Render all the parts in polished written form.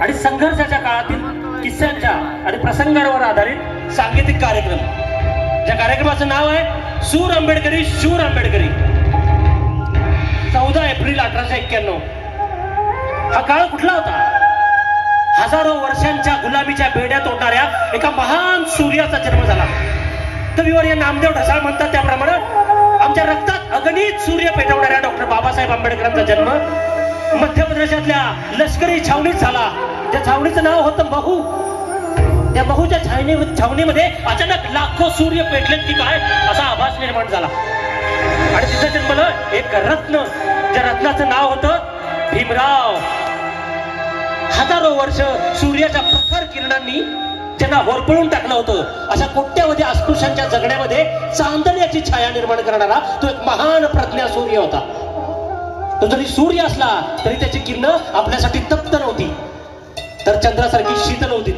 आणि संघर्षाच्या काळातील किस्स्यांच्या आणि प्रसंगांवर आधारित सांगीतिक कार्यक्रम. ज्या कार्यक्रमाचं नाव आहे सूर आंबेडकरी शूर आंबेडकरी. 14 एप्रिल 1891. हा काळ कुठला होता? हजारो वर्षांच्या गुलामीच्या बेड्या तोडणाऱ्या एका महान सूर्याचा जन्म झाला. कविवर्य नामदेव ढसाळ म्हणतात त्याप्रमाणे आमच्या रक्तात अगणित सूर्य पेटवणाऱ्या डॉक्टर बाबासाहेब आंबेडकरांचा जन्म मध्य प्रदेशातल्या लष्करी छावणीत झाला. त्या छावणीचं नाव होतं महू. त्या महूच्या छावणीमध्ये अचानक लाखो सूर्य पेटलेत की काय असा आभास निर्माण झाला. आणि तिथं जन्मलं एक रत्न. ज्या रत्नाचं नाव होतं भीमराव. हजारो वर्ष सूर्याच्या प्रखर किरणांनी त्यांना होरपळून टाकलं होतं. अशा कोट्यावधी अस्पृश्यांच्या जगण्यामध्ये चांदण्याची छाया निर्माण करणारा तो एक महान प्रज्ञा सूर्य होता. तो जरी सूर्य असला तरी त्याची किरणं आपल्यासाठी तप्त नव्हती, तर चंद्रासारखी शीतल होती.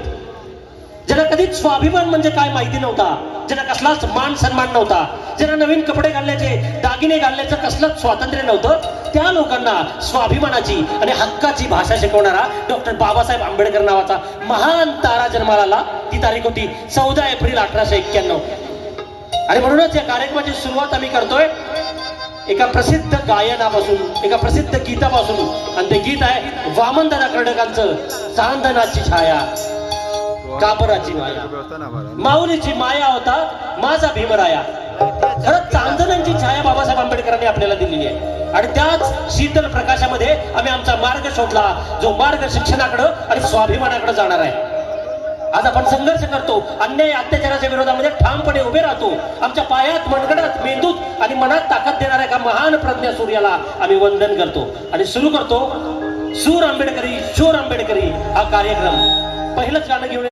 ज्याला कधीच स्वाभिमान म्हणजे काय माहिती नव्हता, ज्याला कसलाच मान सन्मान नव्हता, ज्याला नवीन कपडे घालण्याचे दागिने घालण्याचं कसलंच स्वातंत्र्य नव्हतं, त्या लोकांना स्वाभिमानाची आणि हक्काची भाषा शिकवणारा डॉक्टर बाबासाहेब आंबेडकर नावाचा महान तारा जन्माला आला. ती तारीख होती 14 एप्रिल 1891. आणि म्हणूनच या कार्यक्रमाची सुरुवात आम्ही करतोय एका प्रसिद्ध गायनापासून, एका प्रसिद्ध गीतापासून. आणि ते गीत आहे वामनदादा कर्डकांचं चांदणाची छाया काबराची माया, माऊलीची माया होता माझा भीमराया. खरंच चांदण्यांची छाया बाबासाहेब आंबेडकरांनी आपल्याला दिलेली आहे. आणि त्याच शीतल प्रकाशामध्ये आम्ही आमचा मार्ग शोधला, जो मार्ग शिक्षणाकडे आणि स्वाभिमानाकडे जाणार आहे. आज आपण संघर्ष करतो, अन्याय अत्याचाराच्या विरोधामध्ये ठामपणे उभे राहतो. आमच्या पायात, मनगडात, मेंदूत आणि मनात ताकद देणाऱ्या एका महान प्रज्ञा सूर्याला आम्ही वंदन करतो. आणि सुरू करतो सूर आंबेडकरी शूर आंबेडकरी हा कार्यक्रम. पहिलंच गाणं घेऊन